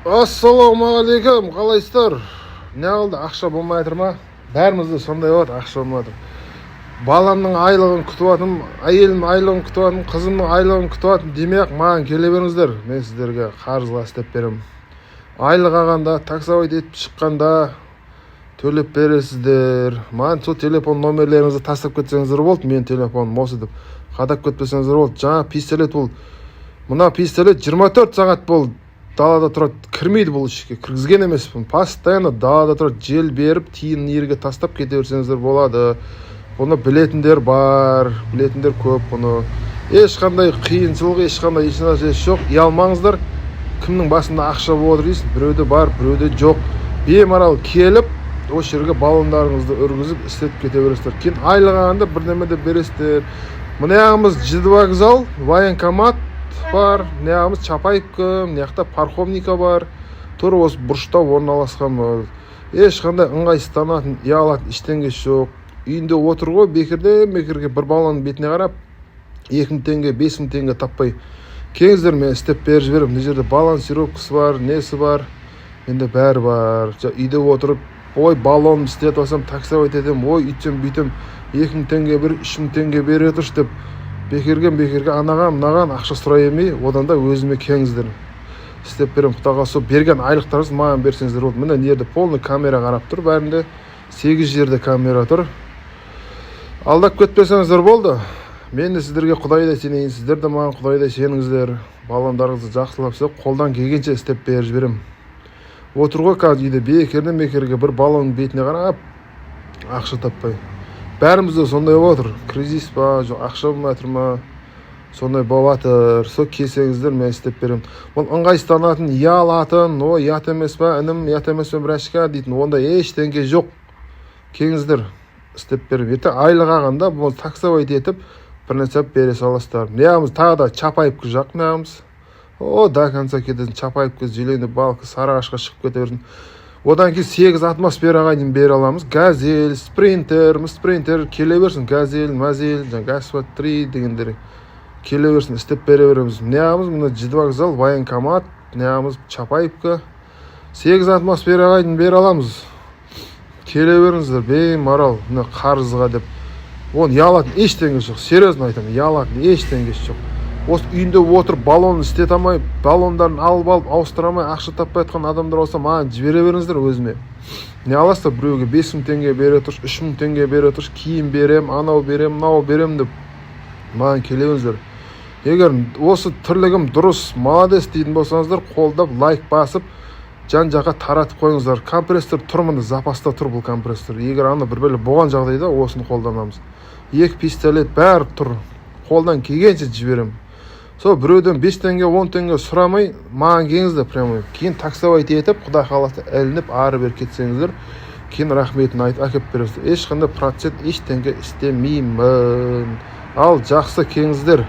Ассалаумағалейкум, қалайсыздар? Не қылды, ақша болмай жатыр ма? Бәрімізде сондай болады, ақша болмай жатыр. Баламның айлығын күтіп жатырмын, әйелімнің айлығын күтіп жатырмын, қызымның айлығын күтіп жатырмын. Демек, маған келе беріңіздер. Мен сіздерге қарызға істеп беремін. Айлық алғанда, таксовать етіп шыққанда төлеп бересіздер. Маған сол телефон номерлеріңізді тастап кетсеңіздер болды. Мен телефоным осы деп қадап кетпесеңіздер болды. Жаңа пистолет бұл. Мына пистолет 24 сағат болды. Далада тұрады, кірмейді бұл ішке, кіргізген емеспін. Постоянно далада тұрады, жел беріп, тиын ерге тастап кете берсеңіздер болады. Бұны білетіндер бар, білетіндер көп бұны. Ешқандай қиыншылық, ешқандай ешнәрсе жоқ. Ұялмаңыздар. Кімнің басында ақша болып дейсіз? Біреуде бар, біреуде жоқ. Беймарал келіп, осы жерге баллондарыңызды үргізіп, істетіп кете бересіздер. Кейін айлығанда бірдеме де бересіздер. Мынаяғымыз Жиды вокзал, военкомат бар, неғамыз Чапаевка, неяқта парховника бар. Тура осы бұрышта орналасқан. Ешқандай ыңғайсызданатын, ұялатын ештеңе жоқ. Үйінде отыр ғой, бекерге бір баланың бетіне қарап, 2000 теңге, 5000 теңге таппай. Келіңіздер, мен істеп беріп жіберем. Мына жерде балансировкасы бар, несі бар. Менде бәрі бар. Үйде отырып, ой, баллон істетіп алсам, таксовать етем, ой, үйтсем, бүйтем, 2000 теңге бер, 3000 теңге бере тұрш деп. Бекерге анаған, мынаған ақша сұрай емей, одан да өзіме келіңіздер. Істеп берем, құдайға сол берген айлықтарыңыз маған берсеңіздер болды. Міне жерде полный камера қарап тұр, бәрінде 8 жерде камера тұр. Алдап кетпесеңіздер болды. Мен де сіздерге Құдайдай сенейін, сіздер де маған Құдайдай сеніңіздер. Баллондарыңызды жақсылап, қолдан келгенше істеп беріп жіберем. Отыр ғой қазір үйде бекерге бір баллонның бетіне қарап, ақша таппай. Бәрімізде сондай отыр. Кризис па, жоқ ақша болмай жатыр ма? Сондай болып жатыр. Сол келсеңіздер, мен істеп берем. Бұл ыңғайсызданатын, ұялатын, о, ят емес па, інім, ят емес па, бірашқа дейтін, ондай ештеңе жоқ. Келіңіздер, істеп берем. Ертең айлық алғанда бұл таксовать етіп, бір нәрсе бере саласыздар. Неғамыз тағы да Чапаевка жақ, неғамыз. О, до конца кетесің, Чапаевка, Зеленый балка, Сарыағашқа шығып кете берсін. Одан кейін 8 атмосфераға дейін бере аламыз. Газель, спринтер келе берсін. Газель, мазель, Газфат 3 дегендер келе берсін, істеп бере береміз. Неғамыз, мына Жиды вокзал, военкомат, неғамыз Чапаевка. 8 атмосфераға дейін бере аламыз. Келе беріңіздер, беймарал, мына қарызға деп. Оны ұялатын ештеңе жоқ. Серьезно айтамын, ұялатын ештеңе жоқ. Осы үйінде отыр, баллон істете алмай, баллондарын алып, ауыстырамай, ақша таппай жатқан адамдар болса, маған жібере беріңіздер өзіме. Не аласыздар, біреуге 5000 теңге бере тұрш, 3000 теңге бере тұрш, киім берем, анау берем, мынау берем деп маған келе беріңіздер. Егер осы тірлігім дұрыс, молодец дейтін болсаңыздар, қолдап, лайк басып, жан-жаққа таратып қойыңыздар. Компрессор тұр, мында запаста тұр бұл компрессор. Егер ана бір болған жағдайда осыны қолданамыз. 2 пистолет бәрі тұр. Қолдан келгенше жіберем. Сол біреуден 5 теңге, 10 теңге сұрамай, маған келіңіздер прямо. Кейін таксовать етіп, Құдай қаласа ілініп, ары бер кетсеңіздер, кейін рахметін айтып әкеп бересіздер. Ешқандай процент, ештеңе істемеймін. Ал жақсы келіңіздер.